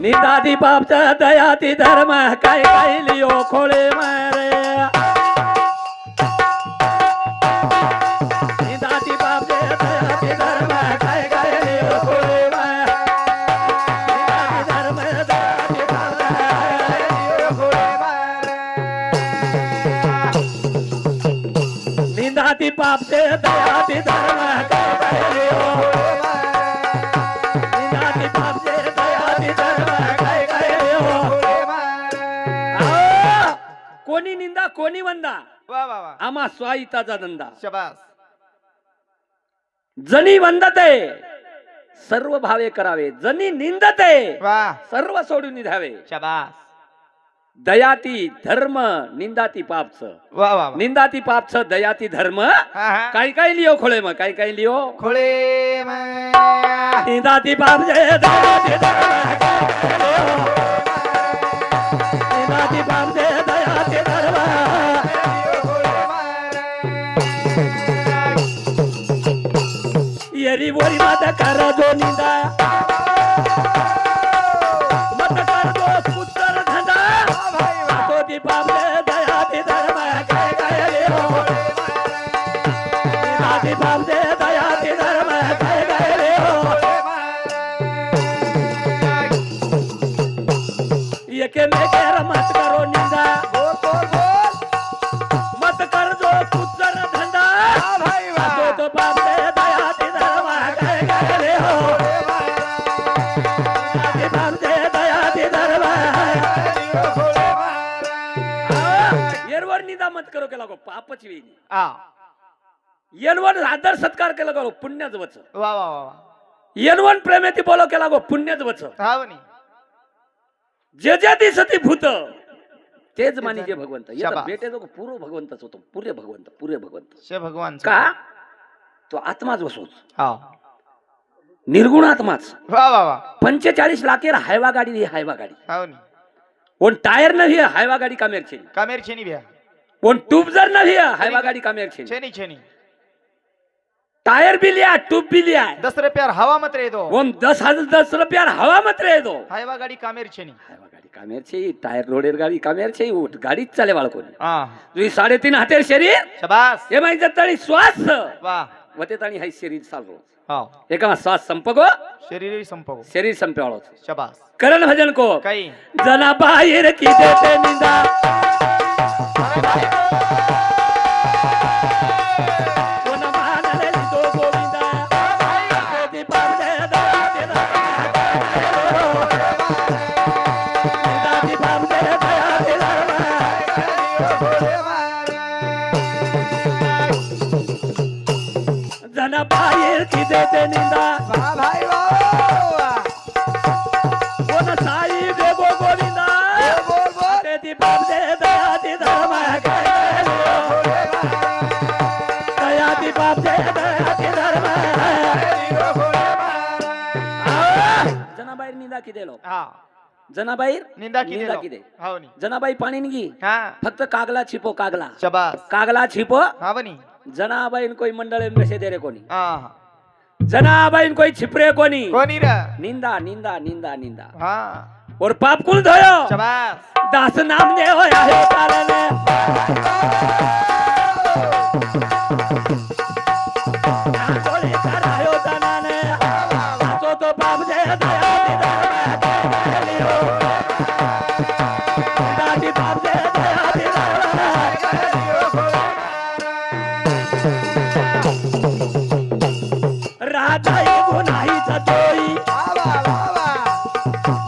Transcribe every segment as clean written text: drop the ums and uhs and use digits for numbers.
निंदाती पापचा दयाती धर्म काय काय लियो खोळे मारे निंदाती पापचे दयाती धर्म काय काय लियो खोळे मारे निंदाती धर्म दयाती धर्म काय लियो खोळे मारे निंदाती पापचे दयाती धर्म काय काय लियो कोणी निंदा कोणी वंदा वा वा वा आम्हा स्वाईताचा धंदा शाबास जनी वंदते सर्व भावे करावे जनी निंदते वा सर्व सोडून द्यावे शाबास दयाती धर्म निंदाती पापच वा वा वा निंदाती पापच दयाती धर्म हा हा काय काय लियो खोळे मग काय काय लियो खोळे निंदाती पापचे दयाती धर्म निंदाती पापचे दयाती धर्म येरी बोरी मत कर जो निंदा मत कर जो पुत्र धंदा तो ती पापे दयाती धर्म काय काय लियो निंदाती पापचे दयाती धर्म काय काय लियो एके मेकेर मत करो निंदा मत कर जो पुत्र धंदा तो तो पापे दयाती धर्म काय काय लियो निंदाती पापचे दयाती धर्म येरवर निंदा मत करो केला गो पापच वेणी आ येनवर आदर सत्कार केला गो पुण्यच वच वा वा वा येनवन प्रेमेती बोलो केला गो पुण्यच वच हावनी जे जे दिसती भूत तेच मानी जे भगवंत येत शाबास. बेटे जो पूर्व भगवंतच होतो पुरे भगवंत शे भगवान का तो आत्माच वसोच हा निर्गुण आत्माच वा वा वा 45 लाखेर हायवा गाडी ही हायवा गाडी हावनी ओन टायर न ही हायवा गाडी कामेर छे कामेर छेनी बिया ओन ट्यूब जर न ही हायवा गाडी कामेर छे छेनी छेनी टायर भी लिया ट्यूब भी लिया 10 रुपया हवा मत रे दो ओन 10 रुपया हवा मत रहे दो हायवा गाडी कामेर छेनी हायवा गाडी कामेर छे टायर रोडेर गाडी कामेर छे उठ गाडीच चाले वाळ कोणी हा तुझी 3.5 हातेर शरीर शाबास हे माहिती तळी श्वास वा वते ताणी हाय शरीर चाललो हा एका श्वास संपगो शरीर संपगो शरीर संपवाळो शाबास करण भजन को काही जना बाहेर की देते निंदा कोण मानले तो गोविंदा ते पापे दयाती धर्म निंदाती पापे दयाती धर्म जना बाहेर की देते निंदा वा भाई वा कोण साई देवो गोविंदा बोल बोल ते पापे दयाती धर्म काय दयाती पापे दयाती धर्म जनाबाई निंदा किती लो हा जनाबाई निंदा की निंदा दे किती हावनी जनाबाई पाणी निघी हा फक्त कागला छिपो कागला शाबास कागला छिपो हावनी जनाबाईन कोई मंडळ नशे दे रे कोणी हा जनाबाईन कोई छिपरे कोणी कोणी रे निंदा निंदा निंदा निंदा हा और पाप कुल धोयो शाबास दास नाम ने होया हे कालने आंदोले करायो जनाने तो पाप जे दयाती धर्म लियो दाती पाप जे दयाती धर्म राजाई गुनाही जतोई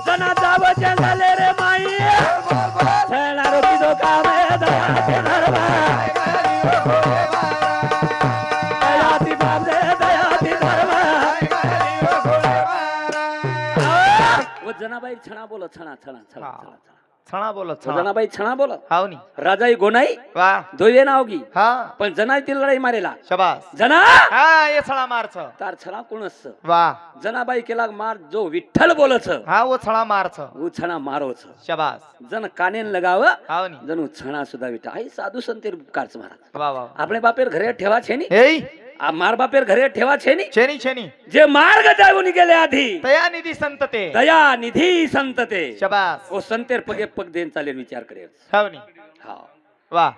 जना जाव जंगले रे माई छेला रोटी दो कामे दयाती धर्म दयाती बाप दे दयाती धर्म वो जनाबाई छणा बोलो छणा छणा छणा छणा छणा बोलत वो जनाबाई छणा बोलो हावनी राजाई गोनाई वा दोये नावगी हा पण जनाई ती लढाई मारेला शाबास जना हा ये छणा मारच तार छणा कोणच वा जनाबाई केला मार जो विठ्ठल बोलच हा वो छणा मारच वो छणा मारोच शाबास जन कानेन लगाव हावनी जणू छणा सुद्धा विठ्ठल आई साधू संतेर कारच महाराज वा वा આપણે બાપેર ઘરે ઠેવા છે ની हे આ માર બાપેર ઘરે ઠેવા છે ની छेनी छेनी જે માર્ગ જાવું गेले आधी तया निधी संत ते दया निधी संत ते शबास ओ संतेर पगे पग देन चाले विचार करे हावनी हा वाह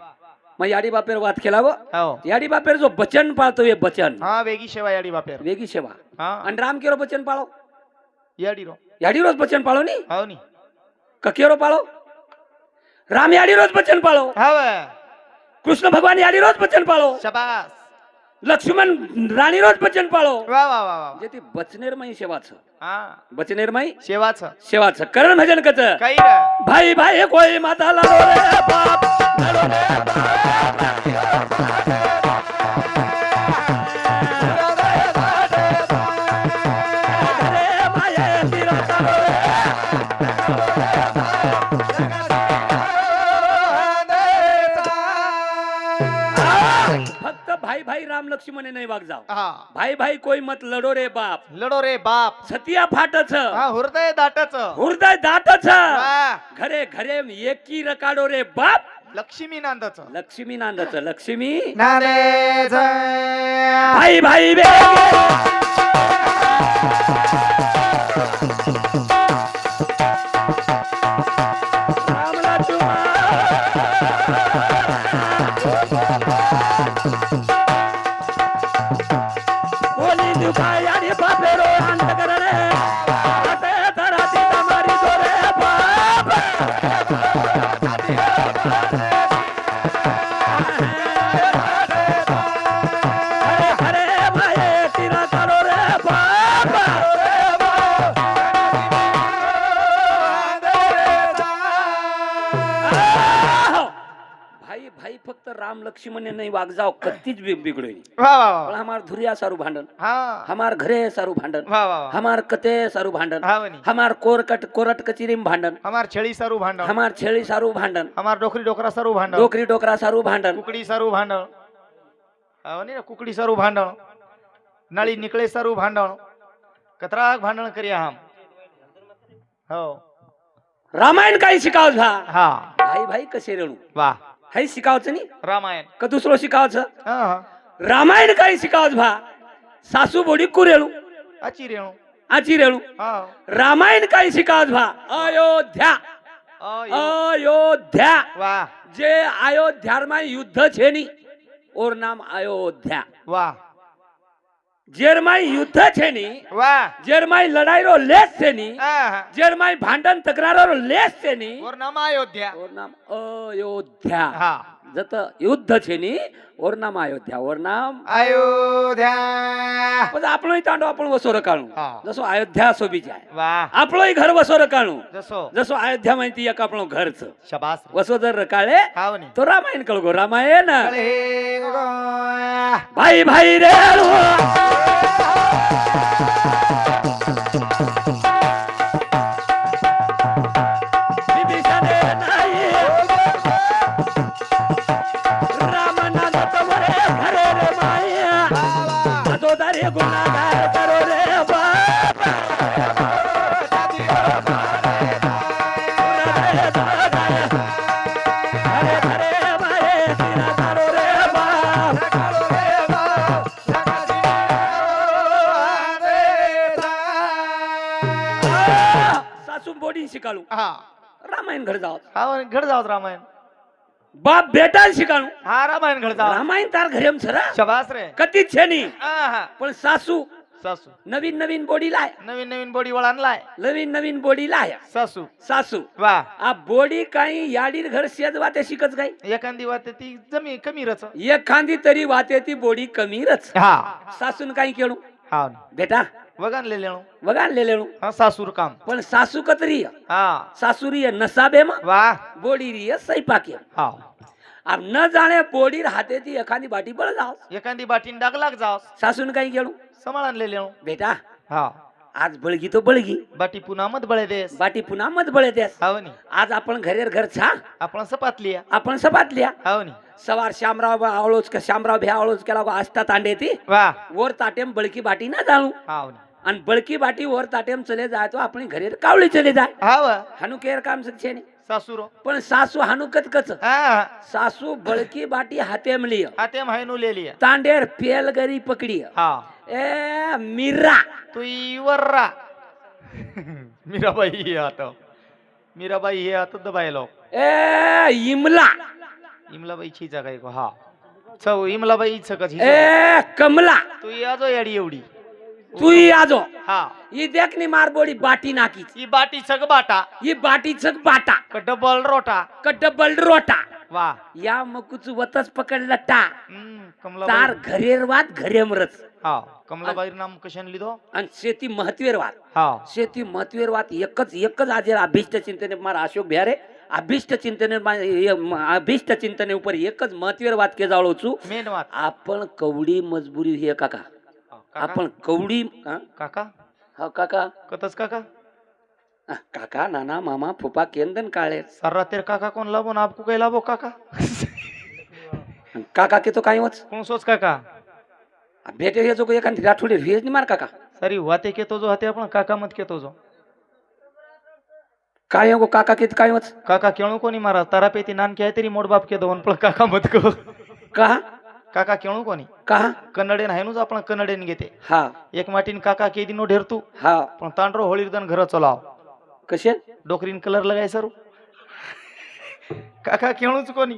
मग याडी बापेर वात केला व हो याडी बापेर जो बचन पाळतो हे बचन हाँ वेगी सेवा याडी बापेर वेगी सेवा हाँ आणि राम केरो बचन पाळो याडी रो याडी रोज बचन पाळो नी हावनी ककेरो पाळो राम याडी रोज बचन पाळो हाव कृष्ण भगवान याडी रोज बचन पाळो शबास लक्ष्मण राणी रोज बचन पाळो वाह वाह वाह वाह जे ती बचनेरमयी सेवाच हाँ बचनेरमयी सेवाच सेवाच करण भजन कच काही रे भाई भाई कोई माता लाडो रे बाप लाडो रे फक्त भाई भाई राम लक्ष्मण नाही वाग जाव हाँ भाई भाई कोई मत लडो रे बाप लडो रे बाप सतिया फाटच हाँ हृदय दाटच हृदय दाटच वाह घरे घरे एकी रकाडो रे बाप लक्ष्मी नांदच लक्ष्मी नांदच लक्ष्मी नांदेच भाई भाई बे राम बोली दुखाई आणि बापेरो अंत करणे असे धराती तमारी जोरे बाप हरे हरे माये तिरा करो रे बाप भाई भाई फक्त राम लक्ष्मण नाही वाग जाव कत्तीच बिगडोय वाह वाह पण हमार धुरिया सारू भांडन हाँ हमार घरे सारू भांडन वाह वाह हमार कते सारू भांडन हाँ वनी हमार कोरट कचीरीम भांडन हमार छेड़ी सारू भांडण हमार छेली सारू भांडन हमार डोकरी डोकरा सारू भांडण डोकरी डोकरा सारू भांडन कुकड़ी सारू भांडण हावनी ना कुकड़ी सारू भांडण नळी निकळे सारू भांडण कतरा भांडण करिया हम हो रामायण काही शिकाव झा हा भाई भाई कसे रेणू वाह हाय शिकावचं नी रामायण का दुसरं शिकावचं हाँ हाँ रामायण काही शिकावच भा सासू बोडी कुरेळू अच्छी रेणू आची रेणू हाँ रामायण काही शिकावच भा अयोध्या अयोध्या वाह जे अयोध्या में युद्ध छे नी और नाम अयोध्या वाह जेरमाई युद्ध छे नी वाह जेरमाई लड़ाई रो लेस छे नी हाँ जेरमाई भांडण तक्रार रो लेस छे नी और नाम अयोध्या और नाम अयोध्या हाँ जत युद्ध छे नी और नाम अयोध्या और नाम अयोध्या पण आपलोय तांडो आपण वसोर काढू हा. जसो अयोध्या सोबी जाय वाह आपलोय घर वसोर काढू जसो जसो अयोध्या माहिती एक आपलो घरच शबास वसो जर रकाळे हावनी तो रामायण कळगो रामायण कळे गो भाई भाई रे विभीषणे नाही राम नाम तमरे घरे रे माया अजोदारी गुन्हागार करो रे बाप हरे हरे माये तिरा करो रे बाप सासू बोडी शिकाळू हा रामायण घर जाव हा घड जाओ रामायण बाप बेटा शिकाळू हा रामायण घड जाओ रामायण तार घरेम सरा शबास रे कती छे नी हा पण सासू सासू नवीन नवीन बोडी लाय नवीन नवीन बॉडी वळानलाय नवीन नवीन बोडी लाया सासू सासू वाह आ बोडी काही याडीर घर शेज वाते शिकच काय एखादी वाट ती जमी कमी रच एखादी तरी वाते ती बोडी कमी रच हा सासून काही केळू हा बेटा वगानले लेणू बघा लेलेणू हा सासूर काम पण सासू कतरी हा सासुरी नसाबे मा वाह बोडी री सैपाकी हा अब न जाने बोडी हाते ती एखादी बाटी बळ जाव एखादी बाटीन डाग लाग जाओ सासून काही केळू सांभाळानले लेणू बेटा हा आज बळगी तो बळगी बाटी पुन्हा मत बळे देस बाटी पुन्हा मत बळे त्यास हावनी आज आपण घरेर घर छा आपण सपातली आपण सपातल्या हावनी सवार श्यामराव आवळोच श्यामराव भ्या आवळोच केला आस्था तांडे ती वाह वर ताटेम बळकी बाटी ना जाणू हावनी आणि बळकी बाटी वर ताटेम चले जाय तो आपण घरेर कावळी चले जाय हाव हनु केर काम छे नी सासूरो पण सासू हानुकत कच हा सासू बळकी बाटी हातेमली हाते मायनू लेली तांडेर पेलगरी पकडी हा ए मीरा तू इवर्रा मीराबाई हे आता मीराबाई हे आता दबायलो ए इमला इमलाबाईची जागा आहे का? हा चौ इमलाबाई कशी ए कमला तू याजो याडी एवढी तू आजो हा ही देखनी मारबोडी बाटी नाकी ही बाटी सग बाटा ही बाटी चक बाटा का डबल रोटा डबल रोटा वा या मकुच वतच पकडला टा कमलाबाई तार घरेरवाद घरेमरच हा कमलाबाई नाम कशाने लिधो आणि शेती महत्वेरवाद हा शेती महत्वेरवाद एकच आज अभिष्ट चिंतने मार अशोक बिहारे अभिष्ट चिंतने ऊपर एकच महत्वेरवाद के जाळो छु मेन वात आपण कवडी मजबुरी हे काका आपण कवडी काका हा काका कतच काका काका नाना मामा फुफा केंदन काळे सर्रा तेर काका कोण लाभो ना आपको काही लाभो काका काका के तो काही वच कोण सोच काका भेटे हे जो एखादी राठोडी व्हेज नि मार काका सरी हुआते केतो जो हाते आपण काका मत केतो जो काय गो काका के काय वच काका केणू कोणी मारा तारा पेती नान के तरी मोड बाप के दोन पण काका मत को कहा काका केणू कोणी कहा कन्नडेन आहे नुज आपण कन्नडेन घेते हा एक माटीन काका के दिनो ढेरतू हा पण तांडरो होळीरदन घर चलाव कसे डोकरीन कलर लगाय सरू काका केणूच कोणी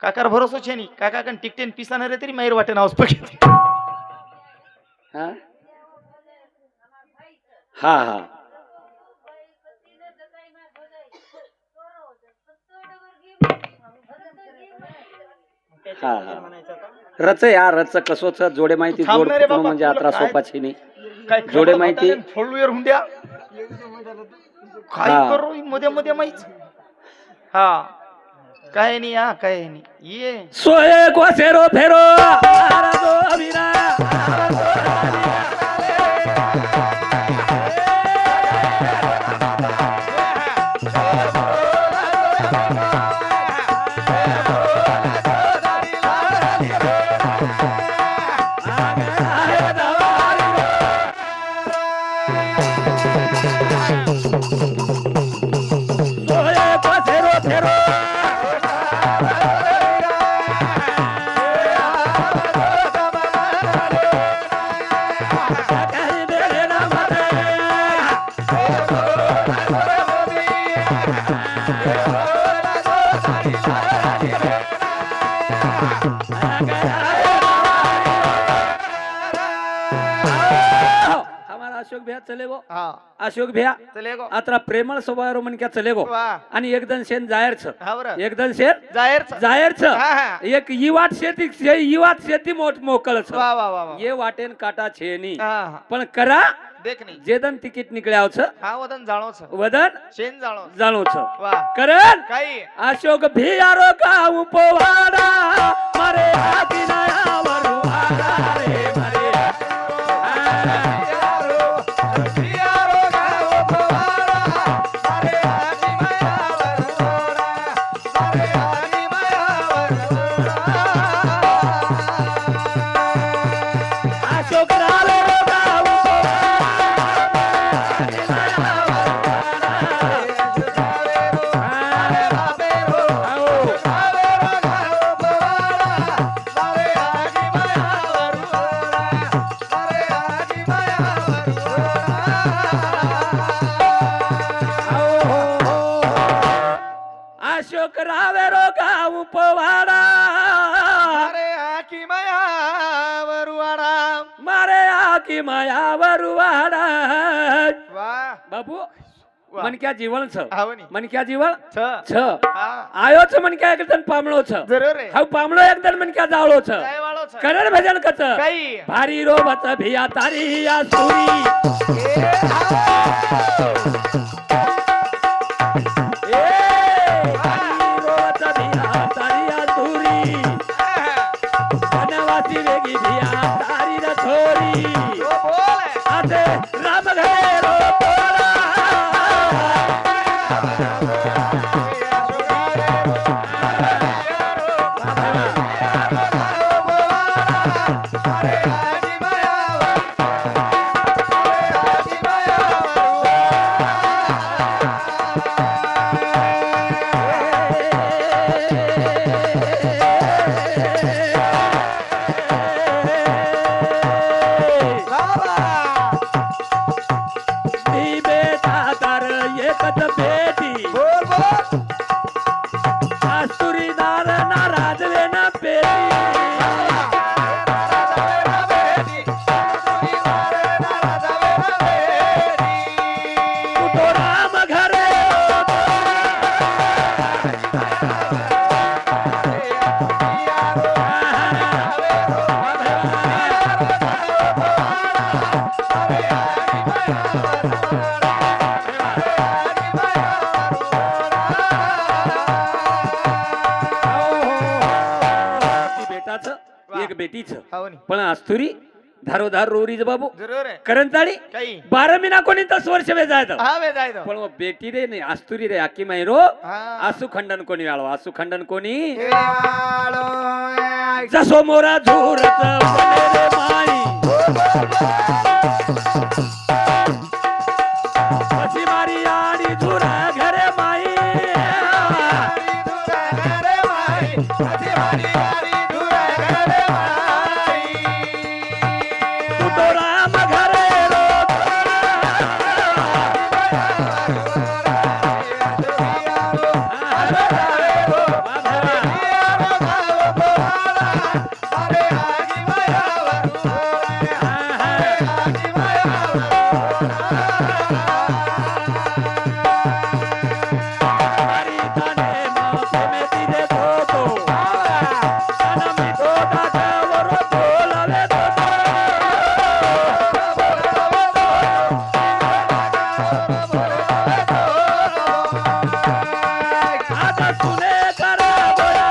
काकार भरोसो छे नी काका कन टिकटेन पिसाना रे तरी मायर वाटे नावस पके हा हा हा हा रच या रच कसोच जोडे माहिती जोड थांब ना रे कुटुंब बाबा, म्हणजे तुला यात्रा काय- सोपाची नाही काय जोडे माहिती फोडू यार हुंड्या काय हा. करू मध्ये मध्ये माहित हा काय नाही हा काय नाही ये सोये कोसेरो फेरो आराधो अभिरा सोये कोसेरो फेरो हमारा अशोक भैया चले गो हा अशोक भैया चले गो आता प्रेमळ स्वभाव म्हण क्या चले गो वा आणि एकदन शेन जायर छ हा बरं एकदन शेन जाहीर जायर छ हा हा एक युवात शेती मोकळ छ वा वा वा वा ये वाटेन काटा छे नी हा हा पण करा देख नाही जेदन तिकीट निकळ्याव छ हा वदन जाणो छ वदन शेन जाणो जाणो छ वा करन काही अशोक भियारो का उपवाडा मारे हातीनाया वरुवाडा रे मारे अशोक राले का अशोक रावेरो का उपवाडा अरे आकी माया वरुवाडा मारे आकी माया वरुवाडा वा बाबू वा. मन क्या जीवन छ आवनी मन क्या जीवन छ छ हा आयो छ मन क्या एकदम पामळो छ जरूर रे हाव पामळो एकदम मन क्या जावळो छ काय वाळो छ करण भजन कच काही भारी रोबत भिया तारी या सुरी ए भारी रोबत भिया तारी या सुरी वनवासी वेगी भिया तारी र छोरी बोल आते राम घरे रो पोरा हो नी पण आस्तुरी धारोधार रोरीज बाबू जरूर आहे करंताळी काही 12 महिना कोणी 10 वर्ष वे जायचं हा वे जायचं पण मग बेटी रे नाही आस्तुरी रे आकी मायरो हा. आसू खंडन कोणी वाळो आसू खंडन कोणी वाळो. जसो मोरा झुरत बने रे माई अशी मारी आडी झुरा घरे माई तू तो राम घरे रो मारी ताने मासे में तिरे धोतो मी तो दाटावर बोलावे धोतो आता तुने करा बोला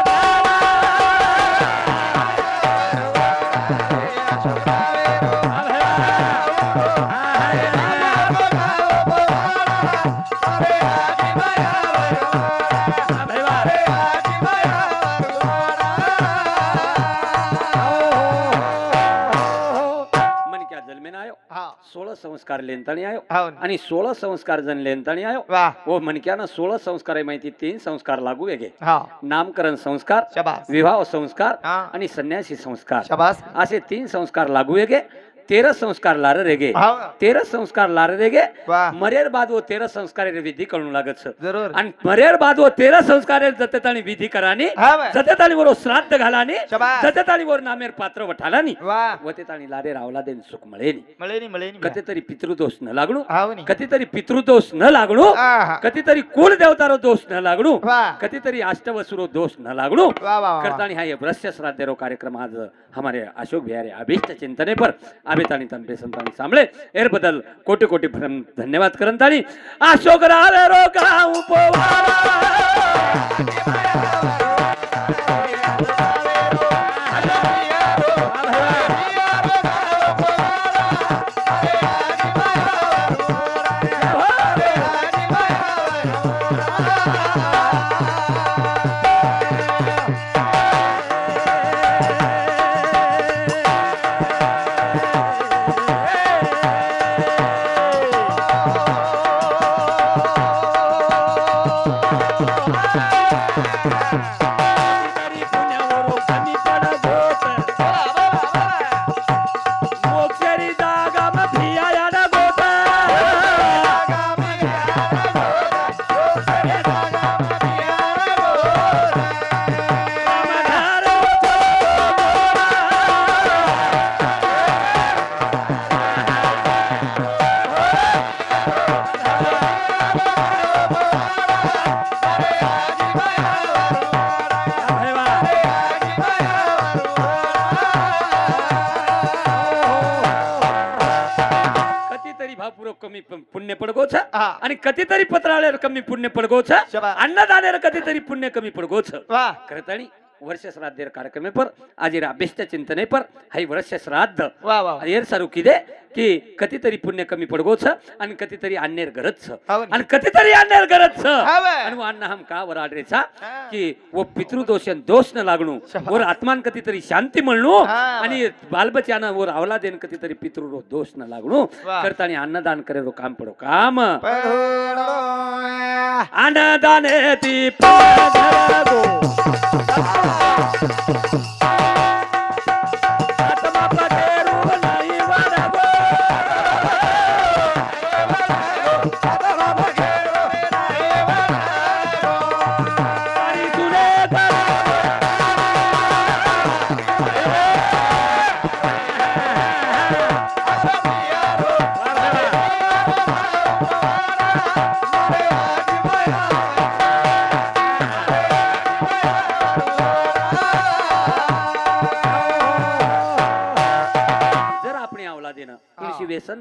मन क्या जन्मे ना आयो हा 16 संस्कार लेनताणी आयो हो नी. आणि 16 संस्कार जण लेनताणी आयो वा वो मनक्यानं 16 संस्कार आहे माहिती 3 संस्कार लागू वेगे हा नामकरण संस्कार शाबास विवाह संस्कार हा. आणि संन्यासी संस्कार शाबास असे 3 संस्कार लागू वेगे 13 संस्कार लार रेगे हा 13 संस्कार लार रेगे वा मरेर बाद वो 13 संस्कार विधी करू लागत छ. जरूर आणि मरेर बाद वो 13 संस्कार जतेतानी विधी करानी हा वा. जतेतानी वर श्राद्ध घालानी शाबास. जतेतानी वर नामेर पात्र वठालानी वा वतेतानी लारे रावला देन सुख मिळेनी मळे नी कधीतरी पितृदोष न लागणू हाव नी कधीतरी पितृदोष न लागणू आहा. कधीतरी कुल देवतारो दोष न लागणू वा कधीतरी अष्टवसुरो दोष न लागणू वा वा वा करतानी हा ये वृश्य श्राद्धेरो कार्यक्रम आज हमारे अशोक बिहारी अभीष्ट चिंतने पर आबेतानी तन बेसंतानी सांभळे एर बदल कोटी कोटी धन्यवाद करंतानी अशोक रावेरो गाव पुण्यावरो कमी पडत होत मोक्षरी जागा म भिया याड गोत कधीतरी भापूर कमी पुण्य पडगोछ हा. आणि कधीतरी पत्राळ्यावर कमी पुण्य पडगोछ शाबास. अन्नदानेर कधीतरी पुण्य कमी पडगोछ वा करतानी वर्ष श्राद्धेर कार्यक्रम पर आज अभ्यस्त चिंतने पर हाई वर्ष श्राद्ध वा वा एर सारू किदे की कधीतरी पुण्य कमी पडगोछ आणि कधीतरी अन्नेर गरज छ हाव नी. आणि कधीतरी अन्नेर गरज छ हाव. आणि वो अन्न हम का वराडरेचा हा. की वो पितृदोषन दोष न लागणू शाबास. वर आत्मान कधीतरी शांती म्हणणू हा. आणि बालबच्यानं वर आवला देन कधीतरी पितृ दोष न लागणू वा. करतानी अन्नदान करेरो काम पडो काम पडो. अन्नदाने ती पाधर गो आत्मा पटेरू नाही वाढगो आणि तुने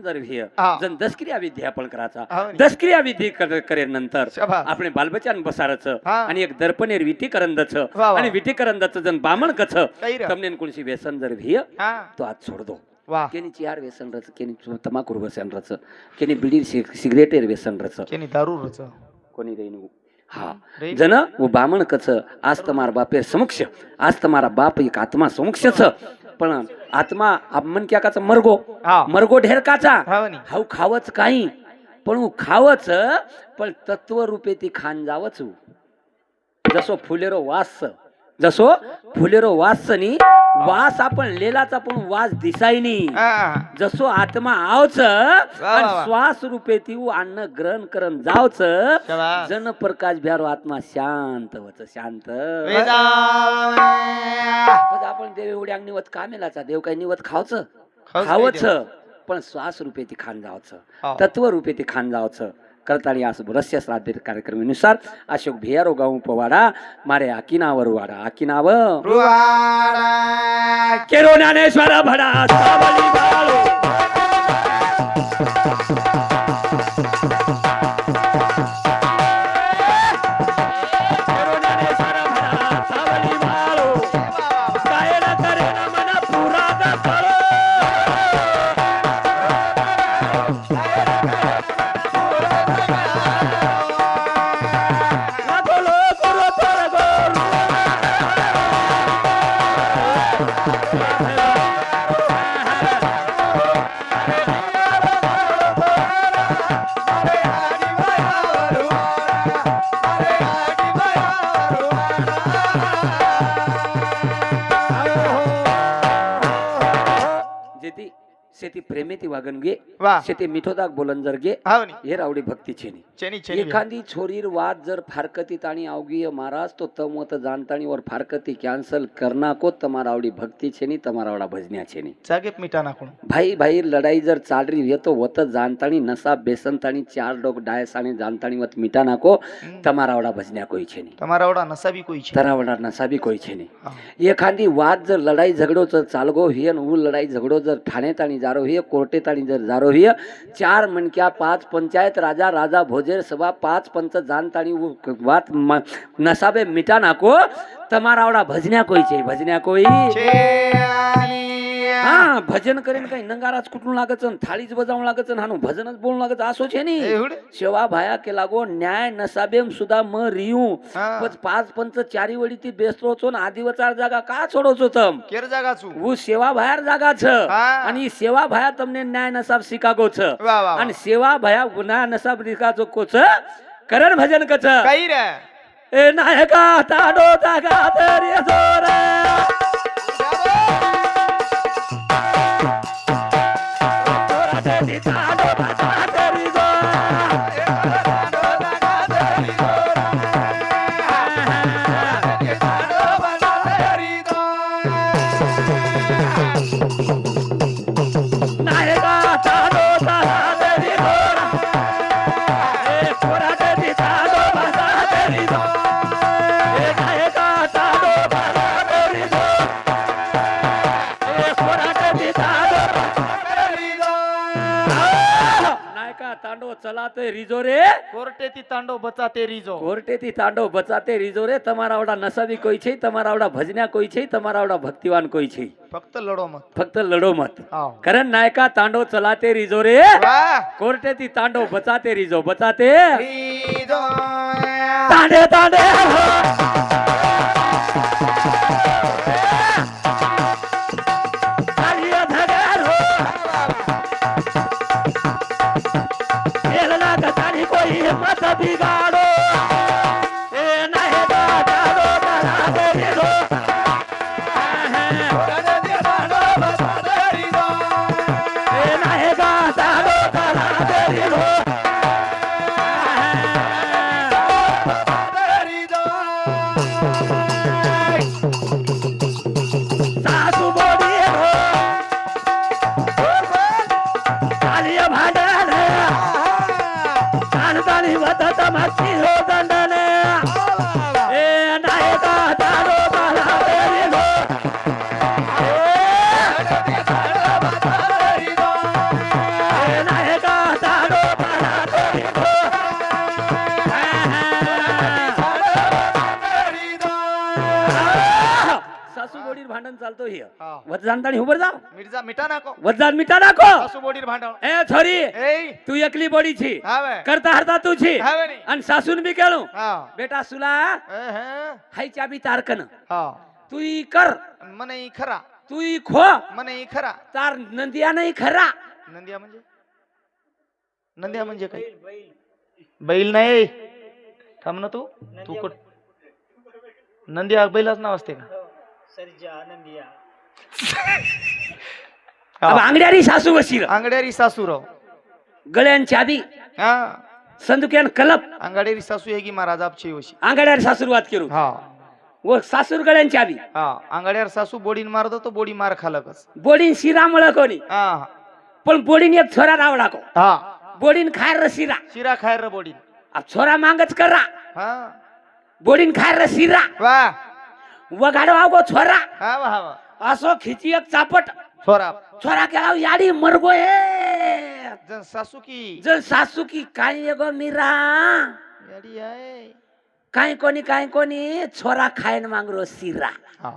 व्यसन जर व्हिय हा. जन दसक्रिया विधी आपण करायचा हो नी. दसक्रिया विधी करे नंतर शाबास. આપણે બાલબચ્ચાને બસારછ હા. અને એક દર્પણેર વિધિકરણ દછ વાહ, વાહ. અને વિધિકરણ દછ જન બામણ કછ કઈ રે? તમને કોણસી વ્યસન જર ભીય હા તો આજ છોડ દો વાહ કેની ચાર વ્યસન રચ કેની તમાકુ વ્યસન રચ કેની બીડી સિગરેટેર વ્યસન રચ કેની દારૂ રચ કોની રહીનું હા રહી. જન वो બામણ કછ આજ તમારા બાપે સમક્ષ આજ તમારા બાપ એક આત્મા સમક્ષ છ પણ આત્મા આપ મન ક્યાં કાचा મરગો હા મરગો ઢેર કાचा હા नी. હાવ ખાવच काही पण હું ખાવच पण तत्व रूपे ती खान जावच जसो फुलेरो वास जसो फुलेरो वास नी वास आपण लेलाचा पण वास दिसाय नी हा जसो आत्मा आवच वा, आणि वा. श्वास रूपे ती अन्न ग्रहण करण जावच शाबास. जन प्रकाश भ्यारो आत्मा शांत वच शांत वेदांत. पण आपण देव एवढ्या निवत का मेलाचा देव काही निवत खावच खाऊच खावच नाही पण श्वास रूपे ती खान जावच हा. तत्व रूपे ती खान जावच करताळी आज रस्य श्राद्ध कार्यक्रमानुसार अशोक भियारो गाव पवाडा मारे आकिनावर वाडा आकिनाव रुवाडा. केरो ज्ञानेश्वर भडा सावली बाळो केरो ज्ञानेश्वर भडा सावली बाळो कायला करे ना मना पुरा दाखलो लागलो करो तर गोरू जेती शेती प्रेमेती वागन गे वाह शेती मिठोदाग बोलन जर गे हाव नी. हे रावडी भक्ती छेनी चेनी चेनी एखादी छोरीर वाद जर फारकती ताणी आवगी महाराज तो तमत जानताणी और फारकती कैंसल करना को तुम्हारा आवडी भक्ति छे नी तुम्हारा आवडा भजन्या छे नी जागेत मिठा नाखून भाई भाई लड़ाई जर चाल रही है तो वत जानताणी नशा बेसन ताणी चार डोग डायसाणी जानताणी वत मिटा नाको तुम्हारा आवडा भजन्या कोई छे नी તમારા વડા નસાબી કોઈ છે तरा आवडा नशा भी कोई छे नी હા. एखादी वाद जर लड़ाई झगड़ो जर चालगो हिय न उ लड़ाई झगड़ो जर ठाणे ताणी जारो हिय कोर्टे ताणी जर जारो हिय चार मनक्या पाच पंचायत राजा राजा भोजेर सभा पाच पंच जानताणी उ वात नसाबे मिटा नाको તમારા આવડા ભજન્યા કોઈ છે ભજન્યા કોઈ છે આની. હા ભજન કરીને કઈ નંગારાજ કુટું લાગે છે થાળી જ બજાવણ લાગે છે હાનું ભજન જ બોલણ લાગે છે આસો છે ની એવડે? સેવા ભાયા કે લાગો ન્યાય નસાબેમ સુધા મ रियू હા. પછી પાંચ પંચ ચારી વડીથી બેસતો છો ને આદિવચાર જાગા કા છોડો છો તમ કેર જાગા છું હું સેવા ભાયાર જાગા છે હા. અને ઈ સેવા ભાયા તમને ન્યાય નસાબ શીખાગો છે વાહ વાહ અને સેવા ભાયા ગુના નસાબ શીખાજો કો છે કરણ ભજન ક છે કઈ રે એ નાયકા તાડો જાગા તેરી જોરે તોરા તેરી તાડો જાગા તેરી જોરે નાયકા તાડો જાગા તેરી જોરે એ તોરા તેરી તાડો જાગા તેરી જોરે એ નાયકા તાડો જાગા તેરી જોરે એ તોરા તેરી તાડો નાયકા તાંડો ચલાતે રીજો રે કોર્ટેથી તાંડો બચાતે રીજો કોર્ટેથી તાંડો બચાતે રીજો રે તમારા આવડા નસાબી કોઈ છે તમારા આવડા ભજન્યા કોઈ છે તમારા આવડા ભક્તિવાન કોઈ છે ફક્ત લડો મત ફક્ત લડો મત આવ કરણ નાયકા તાંડો ચલાતે રીજો રે વાહ કોર્ટેથી તાંડો બચાતે રીજો બચાતે રીજો તાંડે તાંડે તાળીઓ ધગાર હો ખેલના કતાની કોઈ હિંમત બિગાડો એ નાહે ગાડો બરાબે રીજો એ નાહે ગાડો બરાબે રીજો સાસુ બોડી હો તાળીઓ ભાંડે તાણી વતત મસ્તી હો દંડને એ નાહે ગાડો બરાબે રીજો એ हिय हा वजान ताणी उभर जाओ मिर्जा मिटा नाको वजान मिटा नाखो सासू बोडीर भांडण ए छोरी ए तू एकली बोडी छी हावे करता हरता तू छी हावे नी आणि सासून बी केलो हा बेटा सुला हाय चाबी तारकन हा तू ई कर मने ई खरा तू ई खो मने ई खरा तार नंदिया नाही खरा नंद्या म्हणजे काय बैल नाही थांब ना तू तू कुठ नंद्या बैलाच नाव असते का अब आंगड्यारी सासू वशील अंगड्यारी सासू राव गळ्यान चाबी हा संदुक्यान कलप अंगाडेरी सासू आहे की महाराज आपची वशी आंगड्यारी सासूरवात केलो हा व सासूर गळ्यान चाबी हा अंगाड्यावर सासू बोडीन मारतो तो बोडी मार खालकच बोडीन शिरा मळ कोणी हा पण बोडीन एक छोरा रावडा को हा बोडीन खायर शिरा शिरा खायर बोडीन अब छोरा मांगच करा हा बोडीन खायर शिरा वा वगाडवा गो छोरा हा वा वा असो खिची एक चापट छोरा छोरा केला याडी मरगो हे जन सासू की जर सासू की काय एगो मीरा याडी आहे काय कोणी छोरा खायन मांगरो शिरा हा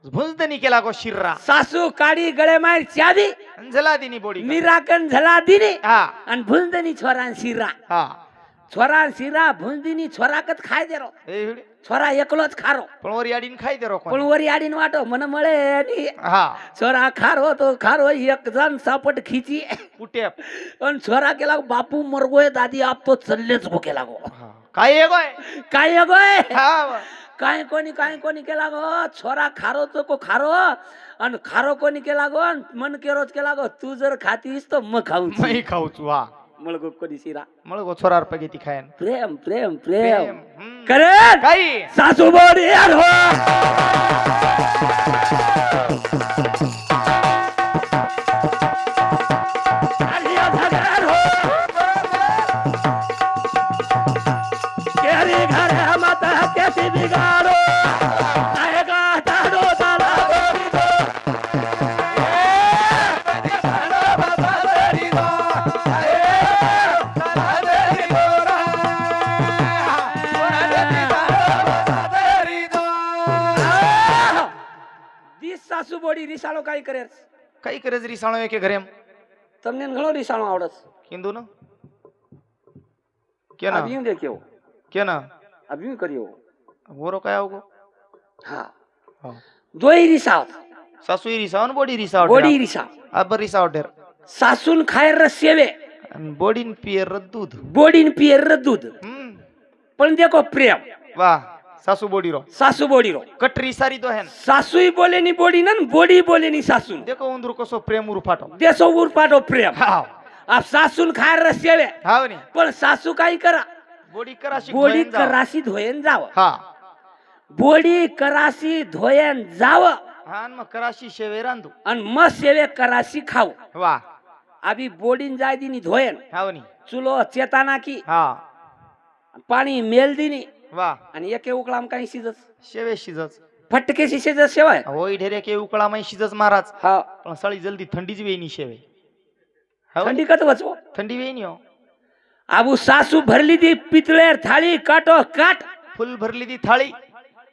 भुंजदनी केला गो शिर्रा सासू काडी गळे मार चाबी झला दिनी बोडी मीरा कन झला दिनी हा आणि भुंजदनी छोरा शिरा हा छोरा शिरा भुंजदिनी छोरा कत खाय दे रो ए हिडी छोरा एकलोच खारो पण वर याडीन खाई दे रो पण वरी आडीन वाटो मन मळे आणि हा छोरा खारो तो खारो एक जण सापट खिची कुटे आणि छोरा केला बापू मरगोय दादी आप तो चल्लेच गो केला गो काय आहे गोय काय गोय हा वा. काय कोणी केला गो छोरा खारो तो को खारो आणि खारो कोणी केला गो मन केरोच केला गो तू जर खातीस तो मग खाऊ मी खाऊचू हा मळगो कोणी शिरा मळ गो छोरार पगेती खायन प्रेम प्रेम प्रेम हम्म. करे काही सासू बोडी यार हो आलिया भगवान हो केरी घर है माता कैसी बिगाड़ो आएगा तारो तारा बोली दो दिस सासू बोडी रिसाळो काय करेस काही करे जरी साणो एके घरे તમને ઘણો રીસાણો આવડસ કિંદુ ન કેના અભિયું દેખ્યો કેના અભિયું કર્યો વોરો काय આવગો હા હા दोई रिसाव सासू रिसावन बोडी रिसाव बोडी रिसाव आबर रिसाव ढेर सासून खायर सेवे बोडीन पियर दूध बोडीन पियर दूध पण देखो प्रेम वाह सासू बोडी रो सासू बोडी रो कटरी सारी तो है सासूई बोले नी बोडी न बोडी बोले नी सासून देखो उंदर कसो प्रेम उर फाटो देसो उर पाटो प्रेम हा अब सासून खायर सेवे हाव नी पण सासू काय करा बोडी कराशी बोडी कराशी धोयन जाव हा बोडी कराशी धोयन जाव हा मग कराशी शेवे रांधू आणि मग सेवे कराशी खाऊ वाह अभी बोडीन जाय दिनी धोयन हाव नी चुलो चेताना की हा पाणी मेल दिनी वाह आणि एके उकळाम काही शिजत शेवे शिजच फटके शिजत शेवाय होय ढेरे के उकळा मै शिजच महाराज हा पण सळी जल्दी थंडीच वेणी शेवे हाव थंडी कत वचो थंडी वेणी हो आबू सासू भरली ती पितळेर थाळी काटो काट फुल भरली ती थाळी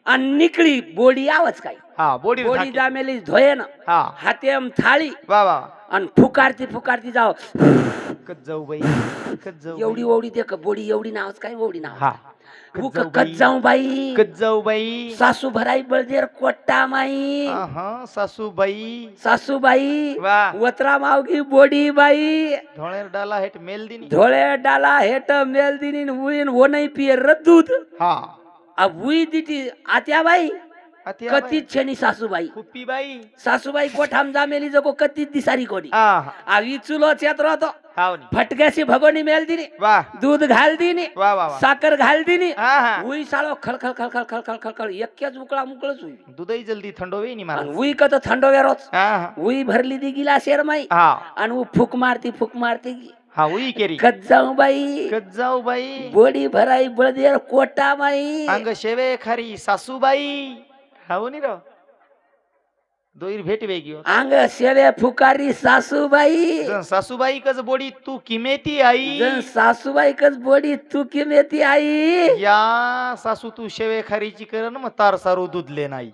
आणि निकळी बोडी आवच काय हा बोडी बोडी जामेली धोयन हा हातेम थाळी वा वा आणि फुकारती जाव कत जाऊ बाई कत जाऊ एवढी ओवडी देख बोडी एवढी नावच काय एवढी नाव हा कत जाऊ बाई कत जाऊ बाई सासू भराई बळदेर कोट्टा माई हा सासूबाई सासूबाई वाह. वत्रा मावगी बोडी बाई धोळेर डाला हेट मेल दिनी धोळे डाला हेट मेल दिनी उईन ओनई पियर दूध हा अब उई दिटी आत्या बाई अतिया कतीच छेनी सासूबाई कुप्पी बाई सासूबाई कोठाम जामेली जको कतीच दिसारी कोणी हा आवी चुलो चेत्र तो हाव नी फटक्याशी भगोनी मेल दिनी वाह दूध घाल दिनी वाह वाह वाह साखर घाल दिनी हा हा उई सालो खळखळ खळखळ खळखळ खळखळ एक्क्याच उकळा मुकळच हुई दूधही जल्दी थंडो वेणी आणि महाराज उई कत थंडो वेरोच हा हा उई भरली दी गिलासेर माई हा आणि उ फुक मारती हा उई केरी कत जाऊ बाई कत जाऊ बाई बोडी भराई बळदेर कोटा माई अंग शेवे खरी सासूबाई हाव नी रो दोईर भेट वेगी अंग सेवे फुकारी सासूबाई जन सासूबाई कज बोडी तू किमेती आई जन सासूबाई कच बोडी तू किमेती आई या सासू तू शेवे खारीची करन मग तार सारू दुधले नाही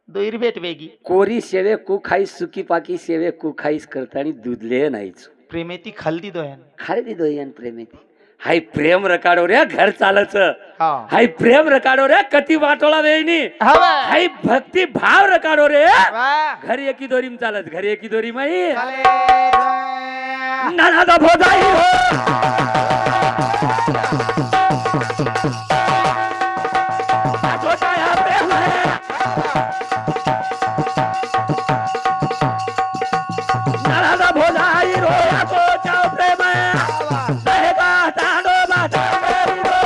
दोईर भेट वेगी कोरी शेवे कु खाईस सुकी पाकी शेवे कु खाईस करतानी दुधले नाहीच प्रेमे ती खालती दोयान खारे ती दोयन प्रेमेती हाय प्रेम रकाडो रे घर चालच हा हाय प्रेम रकाडो रे कती वाटोळा वेईनी हवा हाय भक्ती भाव रकाडो रे वा घर एकी दोरीम चालत घर एकी दोरी माई चाले नाना दा भोजाई हो प्रेम है नाना दा भोजाई रो तो चाव प्रेम है रहेगा तांडो बाता मेरी रो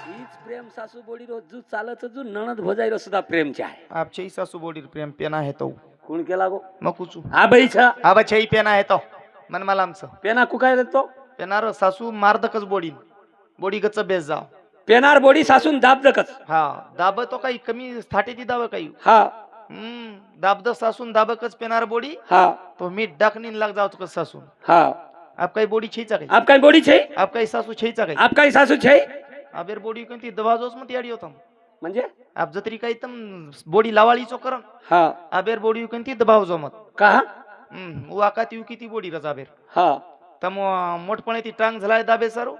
हीच प्रेम सासू बोडी रो जू चालत जू नणद भोजाई रो सुद्धा प्रेमचे आहे आपची सासू बोडीर प्रेम पेना है तो कोण केला गो मकुचू आबाईचा आबा छई पेना है तो मन मला आमचं पेना कुकाय देतो पेनार सासू मारदकच बोडीन बोडी गच बेस जा पेनार बोडी सासून दाबदकच हा दाब तो काही कमी थाटे ती दाब काही हा दाबद सासून दाबकच पेनार बोडी हा तो मीठ डाकनीन लाग जाओ कस सासून हा आप काही बोडी छईचा काही आप काही बोडी छै आप काही सासू छईचा काही आप काही सासू छै आबेर बोडी कोणती दवाजोस मत याडी होतम म्हणजे आप जत्री काही तम बोडी लावाळीचो करन हा आबेर बोडी कोणती दबावजो मत का वाका ती किती बोडी रज आबेर हा तम मोठपणे ती टांग झालाय दाबे सारो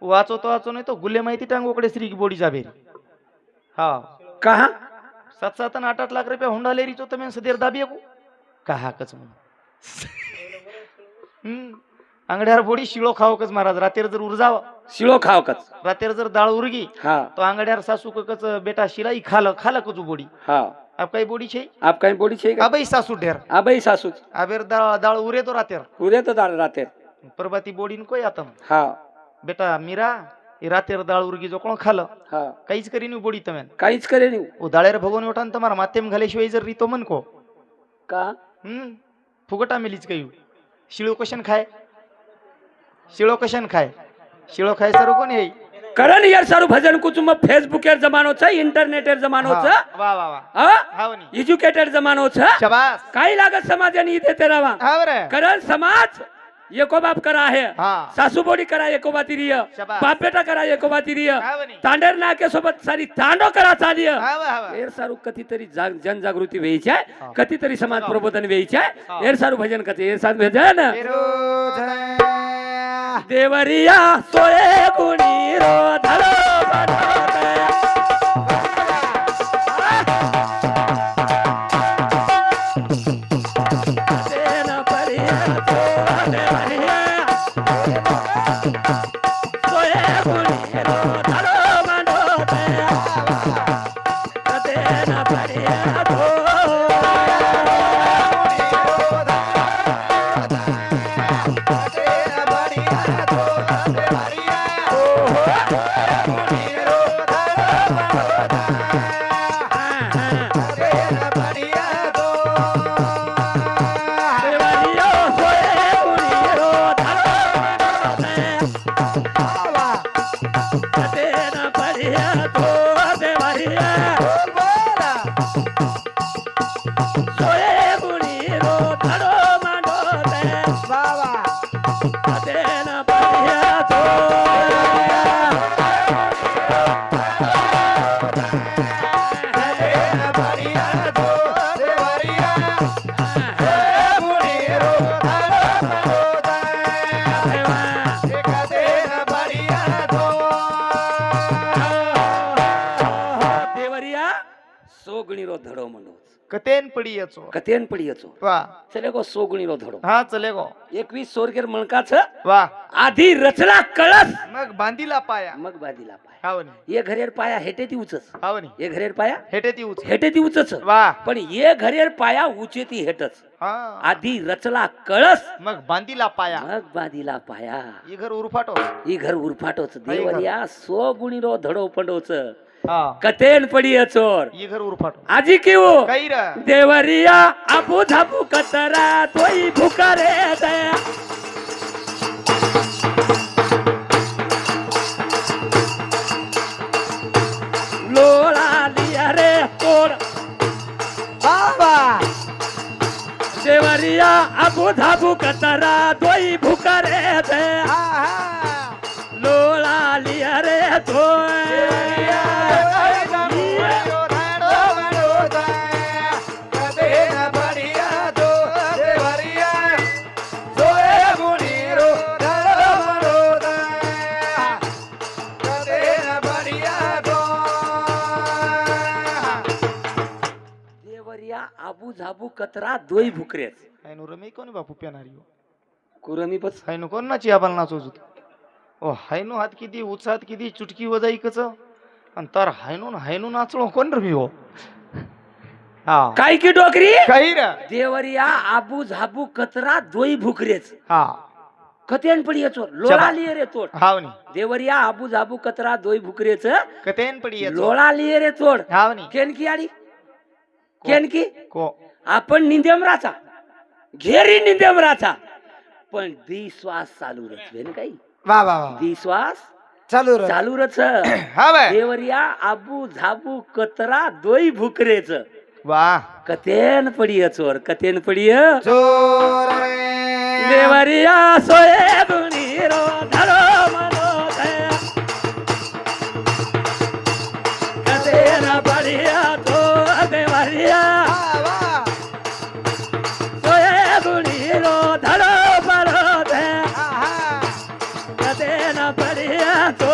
वाचो नाही तो गुल्ले माहिती टांग ओकडे श्री बोडी जाबेर हा का 7-7 आणि 8-8 लाख रुपये हुंडा लेरीचो तुम्ही सदेर दाबिये को कहा कच म्हणून अंगड्यावर बोडी शिळो खावकच महाराज रातेर जर उरजाव शिळो खावकच रातेर जर डाळ उरगी हा तो अंगड्यावर सासू कच बेटा शिलाई खाल कचू बोडी हा आप काही बोडी छे आप काही बोडी छै का आबाई सासू ढेर आबाई सासू आबेर डाळ उरे तो रातेर उरे तो दाल राते परबाती बोडीन कोई आतम हा बेटा मीरा ई रातेर डाळ उरगी जो कोण खाल हा काहीच करीन बोडी तमेन काहीच करे नाही ओ दाळेर भगवान ओठान तमार मातेम घाल्याशिवाय जर रितो मन को का फुगटा मिलीच काही शिळो कशन खाय शिळो कशन खाय शिळो खाय सर कोण येई करण यार सारू भजन कुचुम फेसबुकेर जमानो छ इंटरनेटेर जमानो छ वा वा वा हा हाव नी एज्युकेटेड जमानो छ शाबास काही लागत समाजाने इथे रावा हाव रे करण समाज एको बाप करा आहे हा सासू बोडी करा एको बातिरिय शाबास. बाप बेटा करा एको बातिरिय हाव नी तांडर नाके सोबत सारी तांडो करा चालिय हाव हाव एर सारू कधीतरी जनजागृती व्हायची आहे हा. कधीतरी समाज प्रबोधन व्हायचे हा. आहे एर सारू भजन कथे एर सारू भजन विरोध देवरिया सोये कुणी रो धरो बनोते. देन परिया तो देवरिया सोये कुणी रो धरो बनोते. देन परिया तो देवरिया सोये कुणी रो धरो बनोते. देन परिया तो देवरिया सोये कुणी रो धरो बनोते. देन परिया तो देवरिया सोगणी रो धडो म्हणून कतेन पडी याचो कथेन पडी येचो वा चले गो सोगणी रो धडो हा चले गो 21 सोरगेर मणकाच वा आधी रचला कळस मग बांधीला पाया मग बादीला पाय हाव नी ये घरेर पाया हेटे ती उचच हाव नी ये घरेर पाया हेटे ती उच हेटे ती उचच वा पण ये घरेर पाया उचे ती हेटच हा आधी रचला कळस मग बांधीला पाया मग बादीला पाया ही घर उरफाटो ही घर उरफाटोच देवरिया सो गुणी रो धडो पंडोच हा कथेन पडी चोर ही घर उरफाटो आजी किवो काही रा देवरिया आबू धाबू कतरा तोई भुकारे दया लोळा लिया रे तोड बाबा आबू धाबू कतरा दोई भुकरे थे लोला लिया रे देवरिया आबू झाबू कतरा दोई भुकरेच हायनो रमी कोणी बापू पेनारी कुरमी पच हायनो कोण नाची आपण नाचोच ओ हायनो हात किती उचात किती चुटकी वजाईकच आणि तर हायनो नाचलो कोण रमी हो हा काय की डोकरी काही रे देवरिया आबू झाबू कतरा दोई भुकरेच हा कतेन पडी येचो लोळा लिये रे तोड हावनी देवरिया आबू झाबू कतरा दोई भुकरेच कतेन पडी येतो लोळा लिये रे तोड हावनी केनकी आडी केनकी को आपण निंदेमराचा घेरी निंदेमराचा पण दी श्वास चालू रच काही वा वा वा दी श्वास चालू रे चालू रच हा बाय देवरिया आबू झाबू कतरा दोई भुकरेच वा कतेन पडी चोर कतेन पडी चोर देवरिया सोये बुनी रो धरो मनो दया कतेन पडी तो देवरिया सोये बुनी रो धरो मनो दया कतेन पडी तो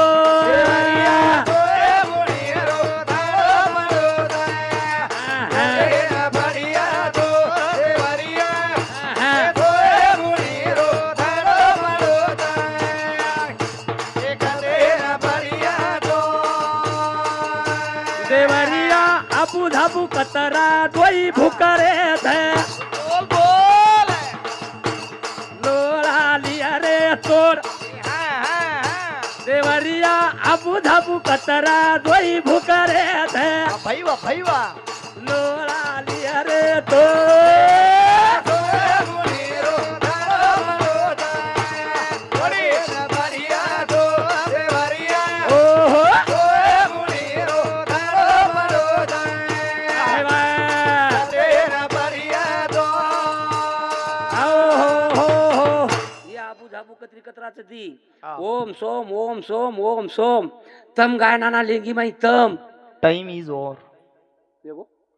देवरिया आबू धाबू कतरा दोई भुकरे थे लोला लिया रे तोड़ देवरिया आबू धाबू कतरा दोई भुकरे थे भैवा लोला लिया रे तोड़ ओहो कतराच दी ओम सोम ओम सोम ओम सोम तम गायनाना लेंगी माई तम टाइम इज ओवर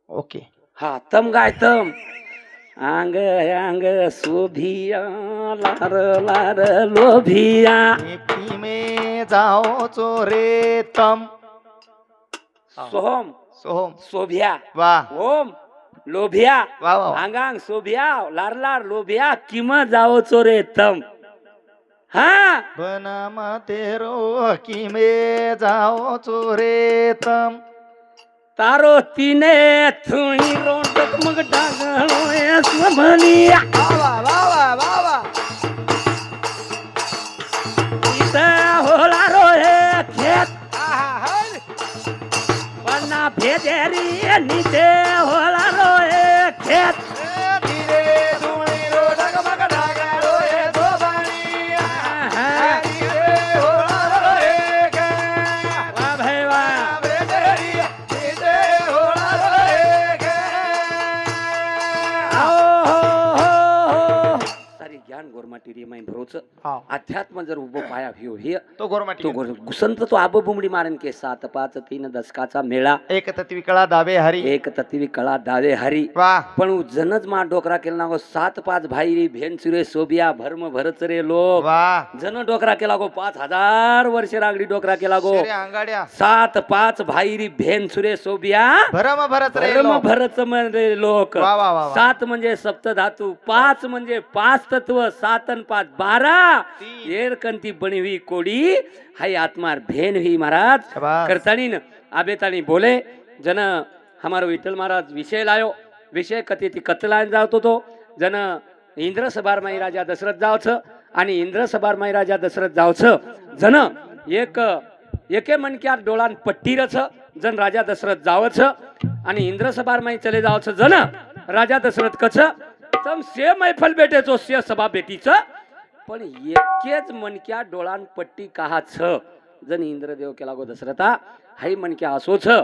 ओके हा तम गाय तम आंग आंग शोभिया लार लार लोभिया एकी में जाओ चोरे तम सोहम सोहम शोभिया वाह ओम लोभिया वाह वाह आंगांग शोभिया लार लार लोभिया किम जाओ चोरे तम हाँ बनामा तेरो की में जाओ चोरे तम तारो तीने थुई रोटक मग डागलो ए स्वभनिया इथे होला रो हे खेत वना भेजेरी नीचे होला रो हे खेत अध्यात्म जर उभं पाया ह्यो हे तो गोरमाटी तो घुसंत तो आब बुमडी मारन के 7 5 3 दशकाचा मेळा एक तत्वी कळा दावे हरी एक तत्वी कळा दावे हरी वाह पण जनज मा डोकरा केला ना गो 7 5 भाई भेन सुरे सोबिया भरम भरच रे लोक वाह जन डोकरा केला गो 5000 वर्ष रागडी डोकरा केला गो शेरे अंगाड्या 7 5 भाई भेन सुरे सोबिया भरम भरत रे भरम लोक. भरच म्हणजे लोक वाह वाह वाह 7 म्हणजे सप्तधातू 5 म्हणजे 5 तत्व 7 आणि 5 12 येर कंती बनवी कोडी हाय आत्मार भेन ही महाराज शाबाश. करतानी आबेतानी बोले जन हमारो विठ्ठल महाराज विषय लायो विषय कथे ती कतलान जावतो तो जन इंद्र सभारमाई राजा दशरथ जावच आणि इंद्र सभारमाई राजा दशरथ जावच जन एक एके मनक्यात डोळान पट्टीरच जन राजा दशरथ जावच आणि इंद्र सभारमाई चले जावच जन राजा दशरथ कच तम से मैफल बेटेचो से सभा बेटीच पण एकेच मनक्या डोळान पट्टी काहा छ जन इंद्रदेव केला गो दशरथा हाई मनक्या असो छ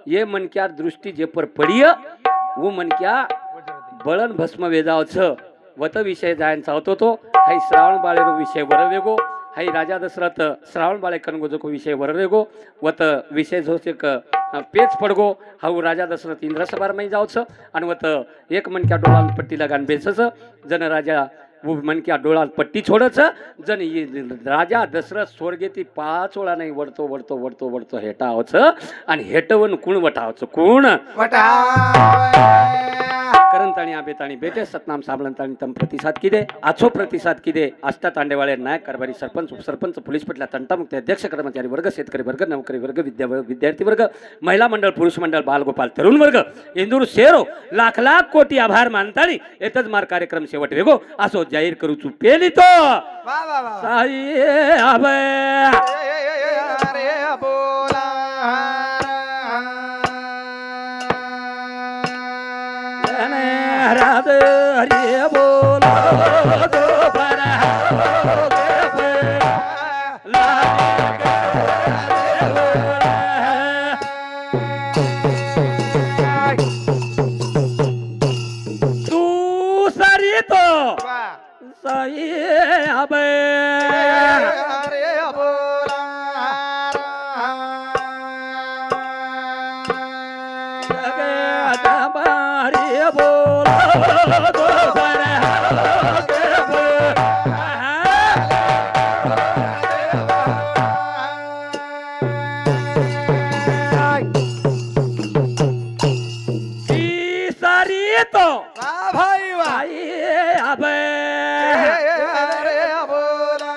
ये मनक्या दृष्टि जे पर पडिय वो मनक्या बळन भस्म वेजाव छ वत विषय जायचा होतो तो हाई श्रावण बाळेरो विषय वर वेगो हाई राजा दशरथ श्रावण बाळे कनगो जो विषय वर वेगो वत विषय जो से पेच पडगो हाऊ राजा दशरथ इंद्र सभार में जाओ छ आणि वत एक मनक्या डोळा पट्टी लगान बेसच जन राजा मनक्या डोळा पट्टी छोडच जन राजा दशरथ स्वर्गेती 5 वेळा नाही वडतो वडतो वडतो वडतो हेटावच आणि हेटवन कुण वटावच कुण वटा करंताणी आबेताणी बेटे सतनाम साबळंताणी तम प्रतिसाद किदे आछो प्रतिसाद किदे आष्टा तांडेवाळे नायक कारभारी सरपंच उपसरपंच पोलीस पटला तंटामुक्त अध्यक्ष कर्मचारी वर्ग शेतकरी वर्ग नोकरी वर्ग विद्यार्थी वर्ग महिला मंडळ पुरुष मंडळ बालगोपाल तरुण वर्ग इंदूर शेरो लाख लाख कोटी आभार मानतानी एकच मार कार्यक्रम शेवट वेगो असो जाहीर करू चू पेली तो वा वा वा साई आबे अरे बोला राधे हरे बोला दो परा तू सरी तो वा सही अबे अरे बोला हरे बोला दो परा तो वा भाई वा अबे अरे बोला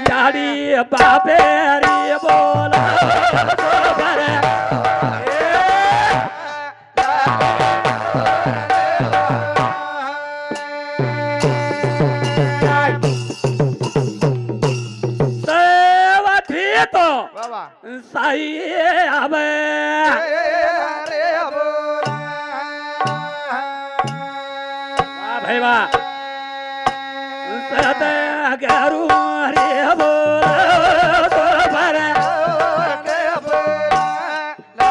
याडी बापे हरी बोला तो वा वा साई अबे अरे बोला भाई वाह सदा करू हरे बोला तो भरा अरे बोला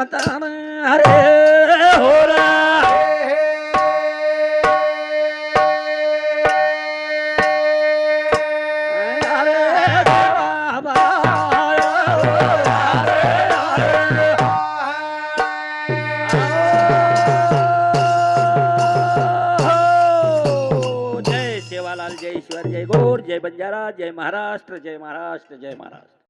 अरे हरे होला जय सेवालाल जय ईश्वर जय गौर जय बंजारा जय महाराष्ट्र जय महाराष्ट्र जय महाराष्ट्र